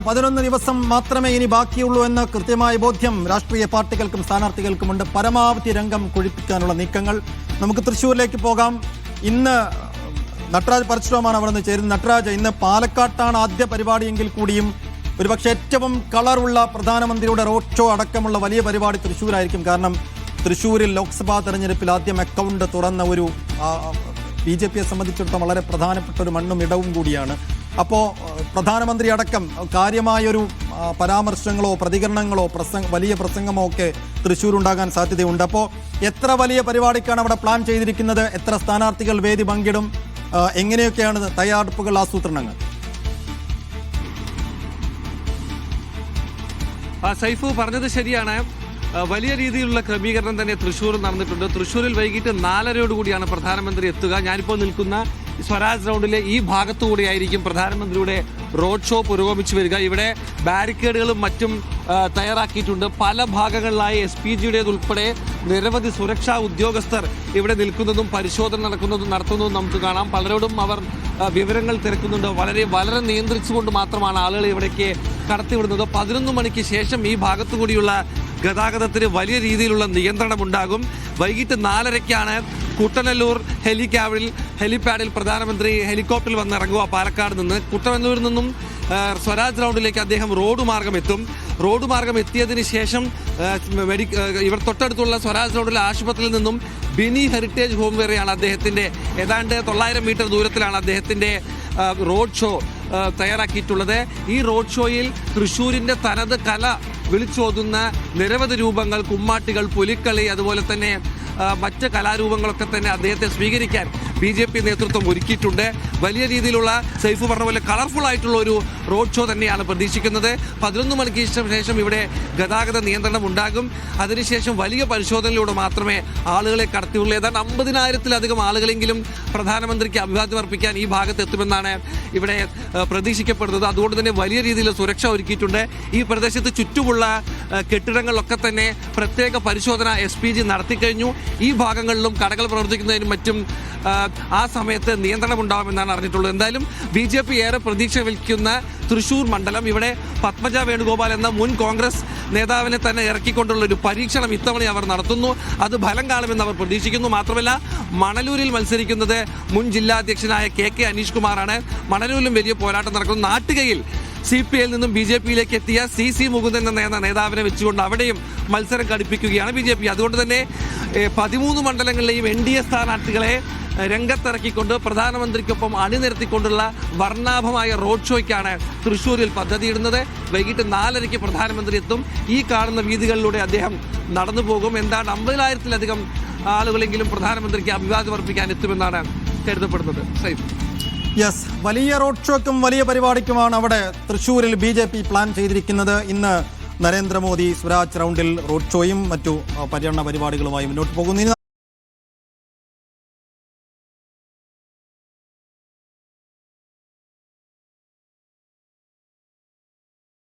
11 ദിവസം മാത്രമേ ഇനി ബാക്കിയുള്ളൂ എന്ന കൃത്യമായ ബോധ്യം രാഷ്ട്രീയ പാർട്ടികൾക്കും സ്ഥാനാർത്ഥികൾക്കുമുണ്ട്. പരമാവധി രംഗം കൊഴിപ്പിക്കാനുള്ള നീക്കങ്ങൾ. നമുക്ക് തൃശ്ശൂരിലേക്ക് പോകാം. ഇന്ന് നട്രാജ് പരശുരാമാണ് അവിടെ നിന്ന് ചേരുന്നത്. നട്രാജ്, ഇന്ന് പാലക്കാട്ടാണ് ആദ്യ പരിപാടിയെങ്കിൽ കൂടിയും ഒരുപക്ഷെ ഏറ്റവും കളറുള്ള പ്രധാനമന്ത്രിയുടെ റോഡ് ഷോ അടക്കമുള്ള വലിയ പരിപാടി തൃശ്ശൂരായിരിക്കും. കാരണം തൃശ്ശൂരിൽ ലോക്സഭാ തെരഞ്ഞെടുപ്പിൽ ആദ്യം അക്കൗണ്ട് തുറന്ന ഒരു BJPയെ സംബന്ധിച്ചിടത്തോളം വളരെ പ്രധാനപ്പെട്ട ഒരു മണ്ണും ഇടവും കൂടിയാണ്. അപ്പോൾ പ്രധാനമന്ത്രി അടക്കം കാര്യമായൊരു പരാമർശങ്ങളോ പ്രതികരണങ്ങളോ വലിയ പ്രസംഗമോ ഒക്കെ തൃശ്ശൂരുണ്ടാകാൻ സാധ്യതയുണ്ട്. അപ്പോൾ എത്ര വലിയ പരിപാടിക്കാണ് അവിടെ പ്ലാൻ ചെയ്തിരിക്കുന്നത്? എത്ര സ്ഥാനാർത്ഥികൾ വേദി പങ്കിടും? എങ്ങനെയൊക്കെയാണ് തയ്യാറെടുപ്പുകൾ, ആസൂത്രണങ്ങൾ? സൈഫു പറഞ്ഞത് ശരിയാണ്. വലിയ രീതിയിലുള്ള ക്രമീകരണം തന്നെ തൃശ്ശൂരിൽ നടന്നിട്ടുണ്ട്. തൃശ്ശൂരിൽ വൈകിട്ട് 4:30 പ്രധാനമന്ത്രി എത്തുക. ഞാനിപ്പോൾ നിൽക്കുന്ന സ്വരാജ് റൗണ്ടിലെ ഈ ഭാഗത്തുകൂടിയായിരിക്കും പ്രധാനമന്ത്രിയുടെ റോഡ് ഷോ പുരോഗമിച്ചു വരിക. ഇവിടെ ബാരിക്കേഡുകളും മറ്റും തയ്യാറാക്കിയിട്ടുണ്ട്. പല ഭാഗങ്ങളിലായി SPGയുടേതുൾപ്പെടെ നിരവധി സുരക്ഷാ ഉദ്യോഗസ്ഥർ ഇവിടെ നിൽക്കുന്നതും പരിശോധന നടത്തുന്നതും നമുക്ക് കാണാം. പലരോടും അവർ വിവരങ്ങൾ തിരക്കുന്നുണ്ട്. വളരെ നിയന്ത്രിച്ചുകൊണ്ട് മാത്രമാണ് ആളുകൾ ഇവിടേക്ക് കടത്തിവിടുന്നത്. 11 മണിക്ക് ശേഷം ഈ ഭാഗത്തുകൂടിയുള്ള ഗതാഗതത്തിന് വലിയ രീതിയിലുള്ള നിയന്ത്രണമുണ്ടാകും. വൈകിട്ട് 4:30 കുട്ടനെല്ലൂർ ഹെലിപാഡിൽ പ്രധാനമന്ത്രി ഹെലികോപ്റ്ററിൽ വന്നിറങ്ങുക. പാലക്കാട് നിന്ന് കുട്ടനെല്ലൂരിൽ നിന്നും സ്വരാജ് റൗണ്ടിലേക്ക് അദ്ദേഹം റോഡ് മാർഗം എത്തും. റോഡ് മാർഗം എത്തിയതിന് ശേഷം ഇവർ തൊട്ടടുത്തുള്ള സ്വരാജ് റോഡിലെ ആശുപത്രിയിൽ നിന്നും ബിനി ഹെറിറ്റേജ് ഹോം വരെയാണ് അദ്ദേഹത്തിൻ്റെ ഏതാണ്ട് 900 മീറ്റർ ദൂരത്തിലാണ് അദ്ദേഹത്തിൻ്റെ റോഡ് ഷോ തയ്യാറാക്കിയിട്ടുള്ളത്. ഈ റോഡ് ഷോയിൽ തൃശ്ശൂരിൻ്റെ തനത് കല വിളിച്ചോതുന്ന നിരവധി രൂപങ്ങൾ, കുമ്മാട്ടികൾ, പുലിക്കളി, അതുപോലെ തന്നെ മറ്റ് കലാരൂപങ്ങളൊക്കെ തന്നെ അദ്ദേഹത്തെ സ്വീകരിക്കാൻ BJP നേതൃത്വം ഒരുക്കിയിട്ടുണ്ട്. വലിയ രീതിയിലുള്ള സൈഫ് പറഞ്ഞ പോലെ കളർഫുൾ ആയിട്ടുള്ള ഒരു റോഡ് ഷോ തന്നെയാണ് പ്രതീക്ഷിക്കുന്നത്. 11 മണിക്ക് ശേഷം ഇവിടെ ഗതാഗത നിയന്ത്രണം ഉണ്ടാകും. അതിനുശേഷം വലിയ പരിശോധനയിലൂടെ മാത്രമേ ആളുകളെ കടത്തിയുള്ളൂ. ഏതാണ്ട് 50,000-ലധികം ആളുകളെങ്കിലും പ്രധാനമന്ത്രിക്ക് അഭിവാദ്യം അർപ്പിക്കാൻ ഈ ഭാഗത്ത് എത്തുമെന്നാണ് ഇവിടെ പ്രതീക്ഷിക്കപ്പെടുന്നത്. അതുകൊണ്ട് തന്നെ വലിയ രീതിയിൽ സുരക്ഷ ഒരുക്കിയിട്ടുണ്ട്. ഈ പ്രദേശത്ത് ചുറ്റുമുള്ള കെട്ടിടങ്ങളിലൊക്കെ തന്നെ പ്രത്യേക പരിശോധന SPG നടത്തിക്കഴിഞ്ഞു. ഈ ഭാഗങ്ങളിലും കടകൾ പ്രവർത്തിക്കുന്നതിനും മറ്റും ആ സമയത്ത് നിയന്ത്രണം ഉണ്ടാകുമെന്നാണ് അറിഞ്ഞിട്ടുള്ളത്. എന്തായാലും BJP ഏറെ പ്രതീക്ഷ വയ്ക്കുന്ന തൃശ്ശൂർ മണ്ഡലം, ഇവിടെ പത്മജ വേണുഗോപാൽ എന്ന മുൻ കോൺഗ്രസ് നേതാവിനെ തന്നെ ഇറക്കിക്കൊണ്ടുള്ള ഒരു പരീക്ഷണം ഇത്തവണ അവർ നടത്തുന്നു. അത് ഫലം കാണുമെന്ന് അവർ പ്രതീക്ഷിക്കുന്നു. മാത്രമല്ല മണലൂരിൽ മത്സരിക്കുന്നത് മുൻ ജില്ലാ അധ്യക്ഷനായ KK അനീഷ് കുമാറാണ്. മണലൂരിലും വലിയ പോരാട്ടം നടക്കുന്നു. നാട്ടുകയിൽ CPIയിൽ നിന്നും BJPയിലേക്ക് എത്തിയ CC മുകുന്ദൻ എന്ന നേതാവിനെ വെച്ചുകൊണ്ട് അവിടെയും മത്സരം ഘടിപ്പിക്കുകയാണ് BJP. അതുകൊണ്ട് തന്നെ 13 മണ്ഡലങ്ങളിലെയും NDA സ്ഥാനാർത്ഥികളെ രംഗത്തിറക്കിക്കൊണ്ട് പ്രധാനമന്ത്രിക്കൊപ്പം അണിനിരത്തിക്കൊണ്ടുള്ള വർണ്ണാഭമായ റോഡ് ഷോയ്ക്കാണ് തൃശ്ശൂരിൽ പദ്ധതിയിടുന്നത്. വൈകിട്ട് 4:30 പ്രധാനമന്ത്രി എത്തും. ഈ കാണുന്ന വീതികളിലൂടെ അദ്ദേഹം നടന്നു പോകും. എന്താണ് 50,000-ലധികം ആളുകളെങ്കിലും പ്രധാനമന്ത്രിക്ക് അഭിവാദ്യം അർപ്പിക്കാൻ എത്തുമെന്നാണ് കരുതപ്പെടുന്നത്. യെസ്, വലിയ റോഡ് ഷോക്കും വലിയ പരിപാടിക്കുമാണ് അവിടെ തൃശ്ശൂരിൽ BJP പ്ലാൻ ചെയ്തിരിക്കുന്നത്. ഇന്ന് നരേന്ദ്രമോദി സ്വരാജ് റൗണ്ടിൽ റോഡ് ഷോയും മറ്റു പര്യടന പരിപാടികളുമായി മുന്നോട്ട് പോകുന്നു.